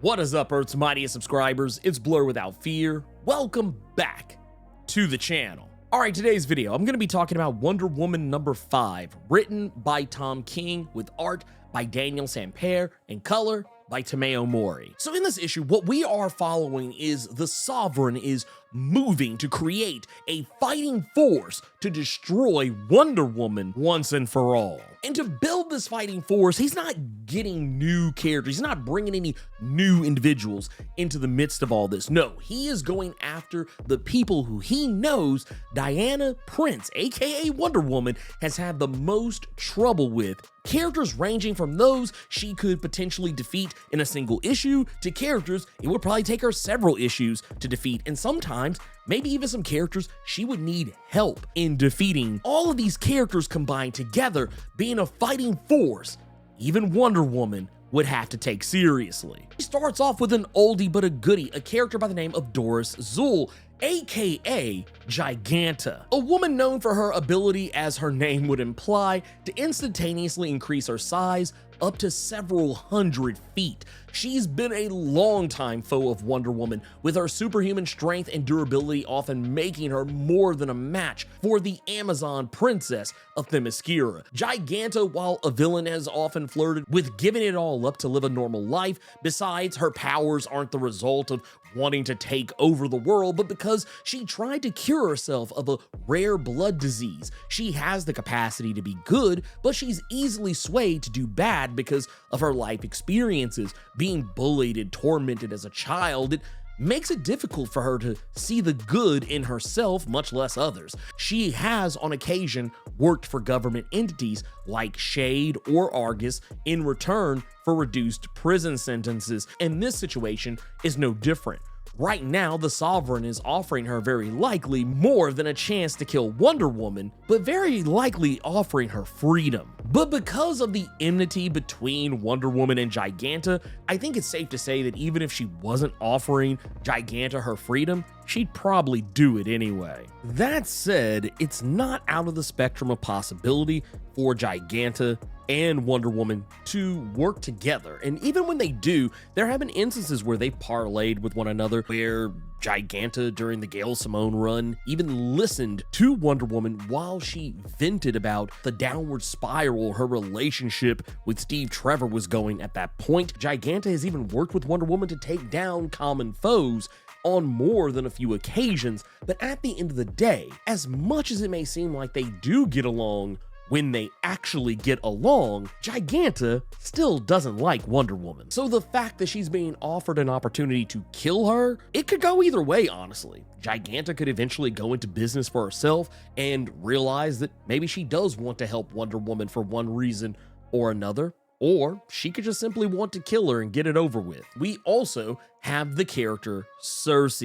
What is up, Earth's mightiest subscribers? It's Blur Without Fear. Welcome back to the channel. Alright, today's video, I'm going to be talking about Wonder Woman number 5, written by Tom King, with art by Daniel Sampere, and color by Tomeo Mori. So in this issue, what we are following is the Sovereign is moving to create a fighting force to destroy Wonder Woman once and for all. And to build this fighting force, he's not getting new characters. He's not bringing any new individuals into the midst of all this. No, he is going after the people who he knows Diana Prince, aka Wonder Woman, has had the most trouble with. Characters ranging from those she could potentially defeat in a single issue to characters it would probably take her several issues to defeat, and sometimes maybe even some characters she would need help in defeating. All of these characters combined together being a fighting force even Wonder Woman would have to take seriously. He starts off with an oldie but a goodie, a character by the name of Doris Zuhl, aka Giganta, a woman known for her ability, as her name would imply, to instantaneously increase her size up to several hundred feet. She's been a longtime foe of Wonder Woman, with her superhuman strength and durability often making her more than a match for the Amazon princess of Themyscira. Giganta, while a villain, has often flirted with giving it all up to live a normal life. Besides, her powers aren't the result of wanting to take over the world, but because she tried to cure herself of a rare blood disease. She has the capacity to be good, but she's easily swayed to do bad because of her life experiences. Being bullied and tormented as a child, it makes it difficult for her to see the good in herself, much less others. She has on occasion worked for government entities like Shade or Argus in return for reduced prison sentences, and this situation is no different. Right now, the Sovereign is offering her very likely more than a chance to kill Wonder Woman, but very likely offering her freedom. But because of the enmity between Wonder Woman and Giganta, I think it's safe to say that even if she wasn't offering Giganta her freedom, she'd probably do it anyway. That said, it's not out of the spectrum of possibility for Giganta and Wonder Woman to work together, and even when they do, there have been instances where they've parlayed with one another, where Giganta during the Gail Simone run even listened to Wonder Woman while she vented about the downward spiral her relationship with Steve Trevor was going at that point. Giganta has even worked with Wonder Woman to take down common foes on more than a few occasions, but at the end of the day, as much as it may seem like they do get along, when they actually get along, Giganta still doesn't like Wonder Woman. So the fact that she's being offered an opportunity to kill her, it could go either way, honestly. Giganta could eventually go into business for herself and realize that maybe she does want to help Wonder Woman for one reason or another, or she could just simply want to kill her and get it over with. We also have the character Circe,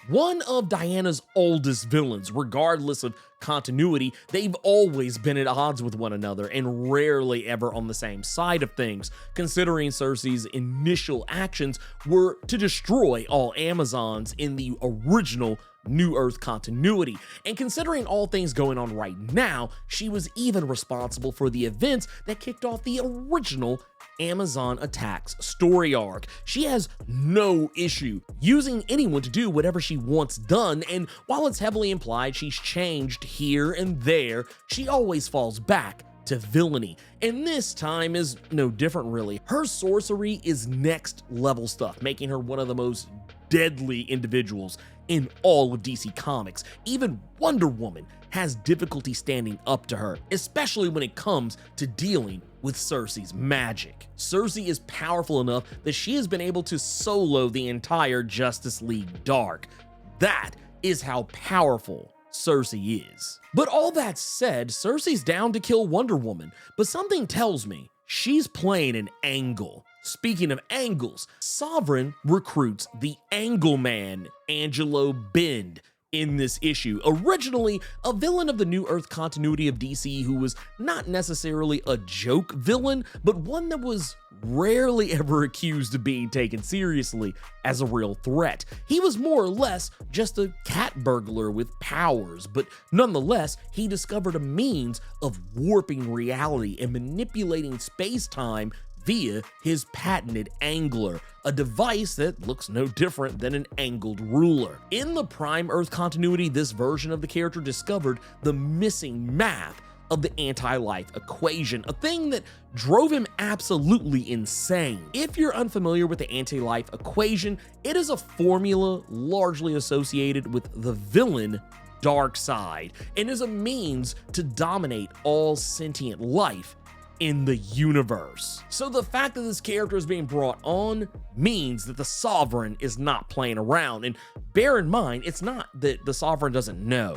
one of Diana's oldest villains. Regardless of continuity, they've always been at odds with one another and rarely ever on the same side of things, considering Circe's initial actions were to destroy all Amazons in the original New Earth continuity, and considering all things going on right now, she was even responsible for the events that kicked off the original Amazon Attacks story arc. She has no issue using anyone to do whatever she wants done, and while it's heavily implied she's changed here and there, she always falls back to villainy, and this time is no different really. Her sorcery is next level stuff, making her one of the most deadly individuals in all of DC Comics. Even Wonder Woman has difficulty standing up to her, especially when it comes to dealing with Circe's magic. Circe is powerful enough that she has been able to solo the entire Justice League Dark. That is how powerful Circe is. But all that said, Circe's down to kill Wonder Woman, but something tells me she's playing an angle. Speaking of angles, Sovereign recruits the Angle Man, Angelo Bend, in this issue. Originally a villain of the New Earth continuity of DC who was not necessarily a joke villain, but one that was rarely ever accused of being taken seriously as a real threat. He was more or less just a cat burglar with powers, but nonetheless, he discovered a means of warping reality and manipulating space-time via his patented angler, a device that looks no different than an angled ruler. In the Prime Earth continuity, this version of the character discovered the missing math of the anti-life equation, a thing that drove him absolutely insane. If you're unfamiliar with the anti-life equation, it is a formula largely associated with the villain Darkseid, and is a means to dominate all sentient life in the universe. So the fact that this character is being brought on means that the Sovereign is not playing around. And bear in mind, it's not that the Sovereign doesn't know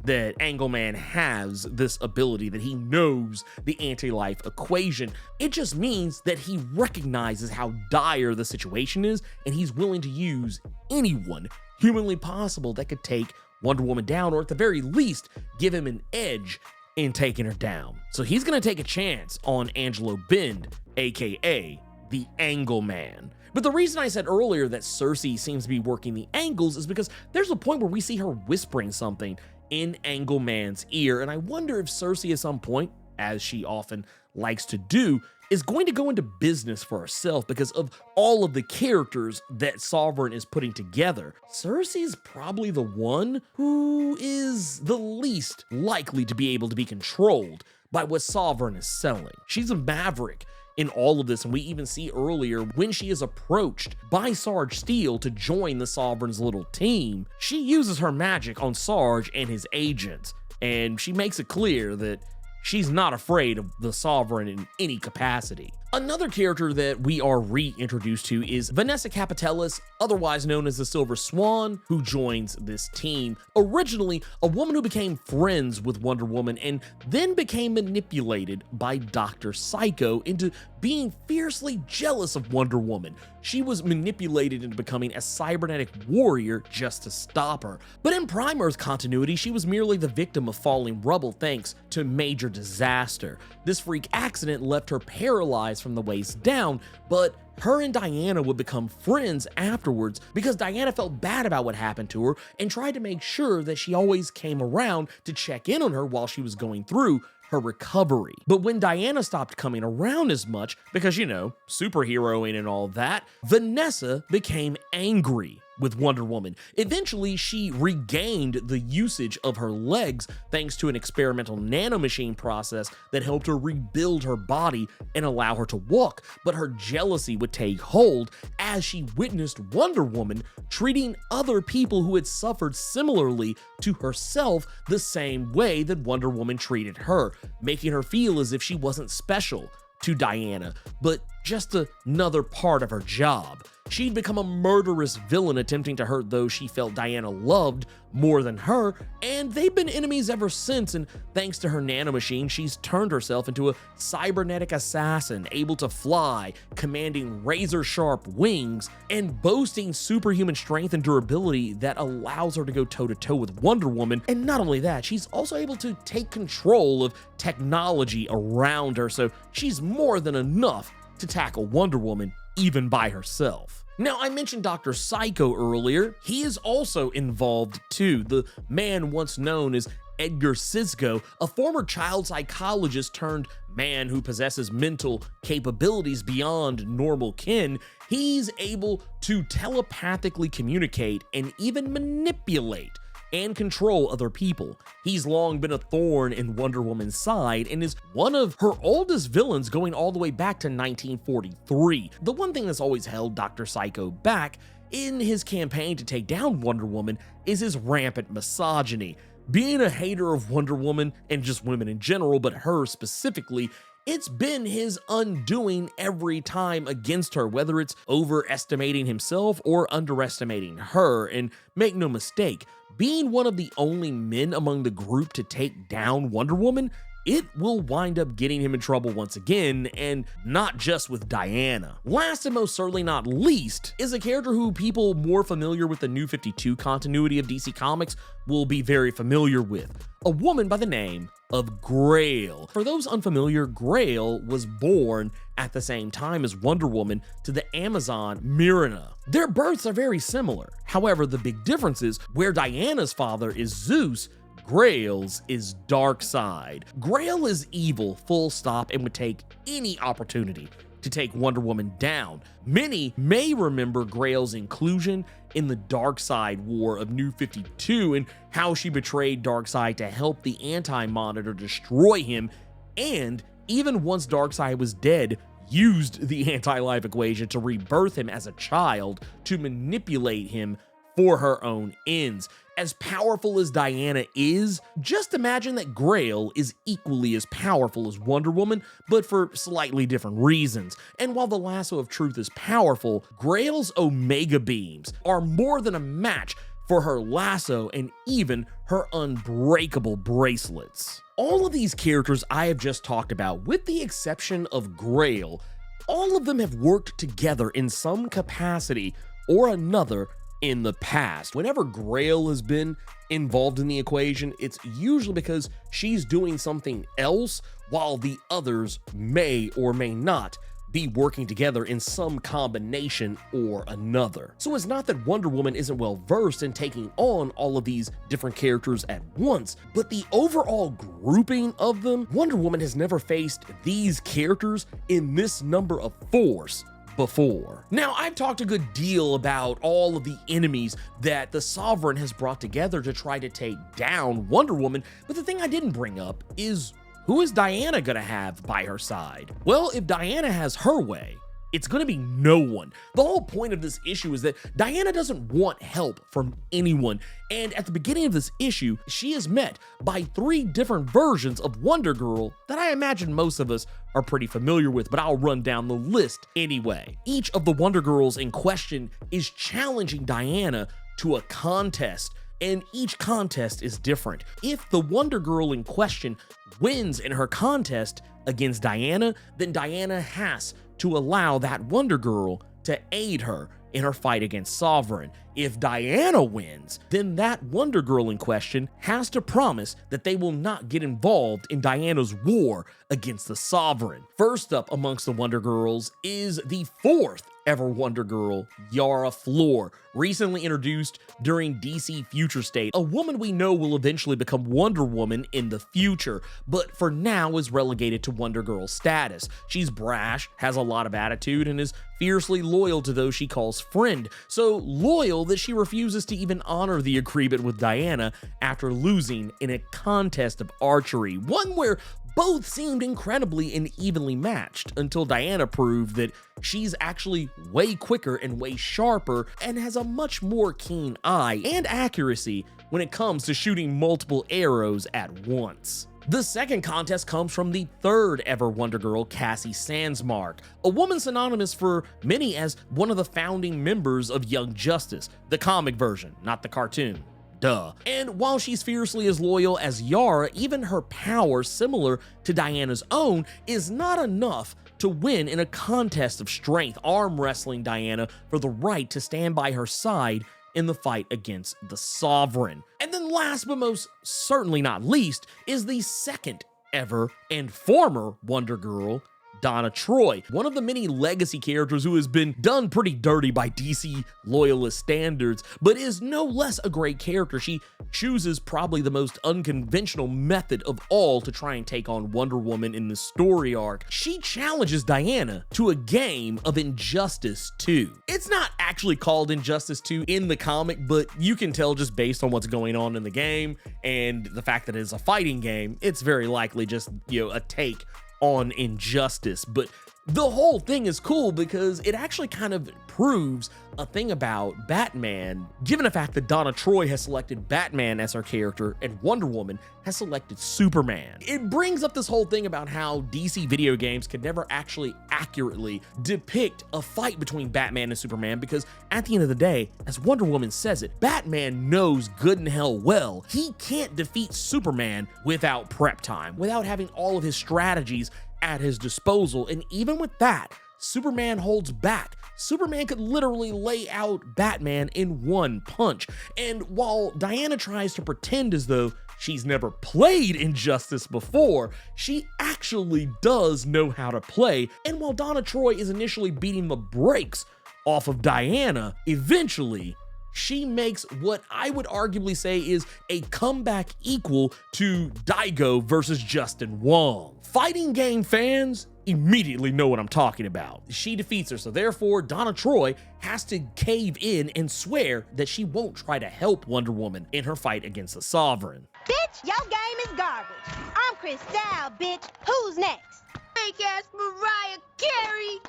that Angleman has this ability, that he knows the anti-life equation. It just means that he recognizes how dire the situation is, and he's willing to use anyone humanly possible that could take Wonder Woman down, or at the very least, give him an edge in taking her down. So he's gonna take a chance on Angelo Bend, aka the Angleman. But the reason I said earlier that Cersei seems to be working the angles is because there's a point where we see her whispering something in Angleman's ear, and I wonder if Cersei at some point, as she often likes to do, is going to go into business for herself because of all of the characters that Sovereign is putting together. Cersei's probably the one who is the least likely to be able to be controlled by what Sovereign is selling. She's a maverick in all of this, and we even see earlier when she is approached by Sarge Steel to join the Sovereign's little team, she uses her magic on Sarge and his agents, and she makes it clear that she's not afraid of the Sovereign in any capacity. Another character that we are reintroduced to is Vanessa Capitelis, otherwise known as the Silver Swan, who joins this team. Originally, a woman who became friends with Wonder Woman and then became manipulated by Dr. Psycho into being fiercely jealous of Wonder Woman. She was manipulated into becoming a cybernetic warrior just to stop her. But in Prime Earth continuity, she was merely the victim of falling rubble thanks to major disaster. This freak accident left her paralyzed from the waist down, but her and Diana would become friends afterwards because Diana felt bad about what happened to her and tried to make sure that she always came around to check in on her while she was going through her recovery. But when Diana stopped coming around as much, because, you know, superheroing and all that, Vanessa became angry with Wonder Woman. Eventually, she regained the usage of her legs thanks to an experimental nanomachine process that helped her rebuild her body and allow her to walk. But her jealousy would take hold as she witnessed Wonder Woman treating other people who had suffered similarly to herself the same way that Wonder Woman treated her, making her feel as if she wasn't special to Diana, but just another part of her job. She'd become a murderous villain attempting to hurt those she felt Diana loved more than her, and they've been enemies ever since, and thanks to her nanomachine, she's turned herself into a cybernetic assassin, able to fly, commanding razor-sharp wings, and boasting superhuman strength and durability that allows her to go toe-to-toe with Wonder Woman. And not only that, she's also able to take control of technology around her, so she's more than enough to tackle Wonder Woman even by herself. Now, I mentioned Dr. Psycho earlier. He is also involved too. The man once known as Edgar Sisco, a former child psychologist turned man who possesses mental capabilities beyond normal kin, he's able to telepathically communicate and even manipulate and control other people. He's long been a thorn in Wonder Woman's side and is one of her oldest villains going all the way back to 1943. The one thing that's always held Dr. Psycho back in his campaign to take down Wonder Woman is his rampant misogyny. Being a hater of Wonder Woman and just women in general, but her specifically, it's been his undoing every time against her, whether it's overestimating himself or underestimating her. And make no mistake, being one of the only men among the group to take down Wonder Woman, it will wind up getting him in trouble once again, and not just with Diana. Last and most certainly not least is a character who people more familiar with the New 52 continuity of DC Comics will be very familiar with, a woman by the name of Grail. For those unfamiliar, Grail was born at the same time as Wonder Woman to the Amazon Myrna. Their births are very similar. However, the big difference is where Diana's father is Zeus, Grail's is Darkseid. Grail is evil, full stop, and would take any opportunity to take Wonder Woman down. Many may remember Grail's inclusion in the Darkseid War of New 52 and how she betrayed Darkseid to help the Anti-Monitor destroy him, and even once Darkseid was dead, used the anti-life equation to rebirth him as a child to manipulate him for her own ends. As powerful as Diana is, just imagine that Grail is equally as powerful as Wonder Woman, but for slightly different reasons. And while the Lasso of Truth is powerful, Grail's Omega Beams are more than a match for her lasso and even her unbreakable bracelets. All of these characters I have just talked about, with the exception of Grail, all of them have worked together in some capacity or another in the past. Whenever Grail has been involved in the equation, it's usually because she's doing something else while the others may or may not be working together in some combination or another. So it's not that Wonder Woman isn't well versed in taking on all of these different characters at once, but the overall grouping of them, Wonder Woman has never faced these characters in this number of force before. Now, I've talked a good deal about all of the enemies that the Sovereign has brought together to try to take down Wonder Woman, but the thing I didn't bring up is, who is Diana gonna have by her side? Well, if Diana has her way, it's gonna be no one. The whole point of this issue is that Diana doesn't want help from anyone, and at the beginning of this issue, she is met by 3 different versions of Wonder Girl that I imagine most of us are pretty familiar with, but I'll run down the list anyway. Each of the Wonder Girls in question is challenging Diana to a contest, and each contest is different. If the Wonder Girl in question wins in her contest against Diana, then Diana has to allow that Wonder Girl to aid her in her fight against Sovereign. If Diana wins, then that Wonder Girl in question has to promise that they will not get involved in Diana's war against the Sovereign. First up amongst the Wonder Girls is the 4th ever Wonder Girl, Yara Flor, recently introduced during DC Future State, a woman we know will eventually become Wonder Woman in the future, but for now is relegated to Wonder Girl status. She's brash, has a lot of attitude, and is fiercely loyal to those she calls friend, so loyal that she refuses to even honor the agreement with Diana after losing in a contest of archery, one where both seemed incredibly and evenly matched, until Diana proved that she's actually way quicker and way sharper and has a much more keen eye and accuracy when it comes to shooting multiple arrows at once. The second contest comes from the 3rd ever Wonder Girl, Cassie Sandsmark, a woman synonymous for many as one of the founding members of Young Justice, the comic version, not the cartoon. Duh. And while she's fiercely as loyal as Yara, even her power, similar to Diana's own, is not enough to win in a contest of strength, arm wrestling Diana for the right to stand by her side in the fight against the Sovereign. And then last but most certainly not least is the 2nd ever and former Wonder Girl, Donna Troy, one of the many legacy characters who has been done pretty dirty by DC loyalist standards, but is no less a great character. She chooses probably the most unconventional method of all to try and take on Wonder Woman in the story arc. She challenges Diana to a game of Injustice 2. It's not actually called Injustice 2 in the comic, but you can tell just based on what's going on in the game and the fact that it's a fighting game, it's very likely just, a take on Injustice. But the whole thing is cool because it actually kind of proves a thing about Batman, given the fact that Donna Troy has selected Batman as her character and Wonder Woman has selected Superman. It brings up this whole thing about how DC video games could never actually accurately depict a fight between Batman and Superman, because at the end of the day, as Wonder Woman says it, Batman knows good and hell well he can't defeat Superman without prep time, without having all of his strategies at his disposal. And even with that, Superman holds back. Superman could literally lay out Batman in one punch. And while Diana tries to pretend as though she's never played Injustice before, she actually does know how to play. And while Donna Troy is initially beating the brakes off of Diana, eventually she makes what I would arguably say is a comeback equal to Daigo versus Justin Wong. Fighting game fans immediately know what I'm talking about. She defeats her, so therefore Donna Troy has to cave in and swear that she won't try to help Wonder Woman in her fight against the Sovereign. Bitch, your game is garbage. I'm Crystal, bitch. Who's next? Fake ass Mariah Carey.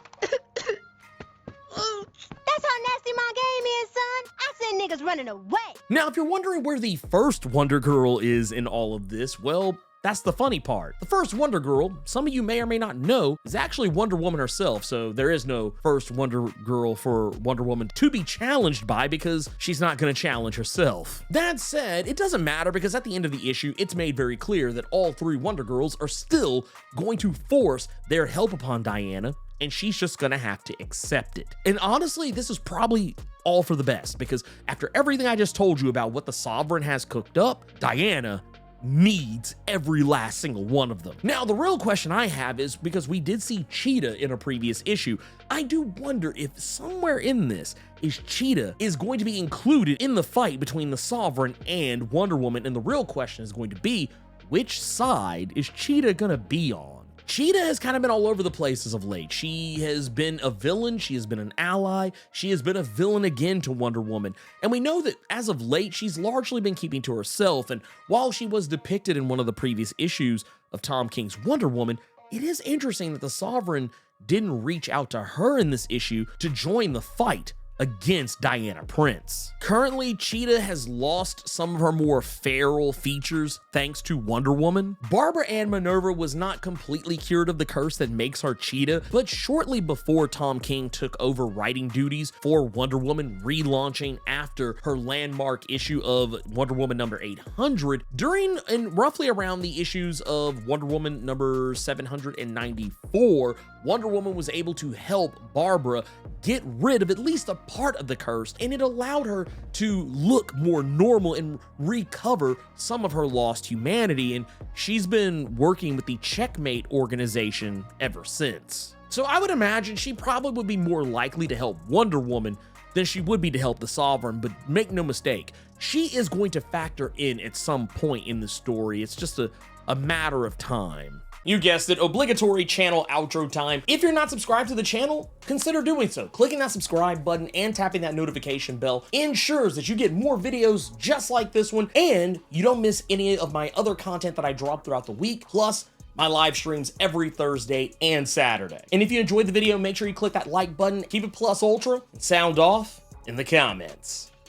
That's how nasty my game is, son. I send niggas running away. Now, if you're wondering where the first Wonder Girl is in all of this, well, that's the funny part. The first Wonder Girl, some of you may or may not know, is actually Wonder Woman herself, so there is no first Wonder Girl for Wonder Woman to be challenged by because she's not gonna challenge herself. That said, it doesn't matter because at the end of the issue, it's made very clear that all three Wonder Girls are still going to force their help upon Diana, and she's just gonna have to accept it. And honestly, this is probably all for the best because after everything I just told you about what the Sovereign has cooked up, Diana needs every last single one of them. Now, the real question I have is, because we did see Cheetah in a previous issue, I do wonder if somewhere in this is Cheetah is going to be included in the fight between the Sovereign and Wonder Woman, and the real question is going to be, which side is Cheetah gonna be on? Cheetah has kind of been all over the place as of late. She has been a villain, she has been an ally, she has been a villain again to Wonder Woman. And we know that as of late, she's largely been keeping to herself. And while she was depicted in one of the previous issues of Tom King's Wonder Woman, it is interesting that the Sovereign didn't reach out to her in this issue to join the fight against Diana Prince. Currently, Cheetah has lost some of her more feral features thanks to Wonder Woman. Barbara Ann Minerva was not completely cured of the curse that makes her Cheetah, but shortly before Tom King took over writing duties for Wonder Woman relaunching after her landmark issue of Wonder Woman number 800, during and roughly around the issues of Wonder Woman number 794, Wonder Woman was able to help Barbara get rid of at least a part of the curse, and it allowed her to look more normal and recover some of her lost humanity, and she's been working with the Checkmate organization ever since. So I would imagine she probably would be more likely to help Wonder Woman than she would be to help the Sovereign, but make no mistake, she is going to factor in at some point in the story. It's just a matter of time. You guessed it, obligatory channel outro time. If you're not subscribed to the channel, consider doing so. Clicking that subscribe button and tapping that notification bell ensures that you get more videos just like this one, and you don't miss any of my other content that I drop throughout the week, plus my live streams every Thursday and Saturday. And if you enjoyed the video, make sure you click that like button, keep it plus ultra, and sound off in the comments.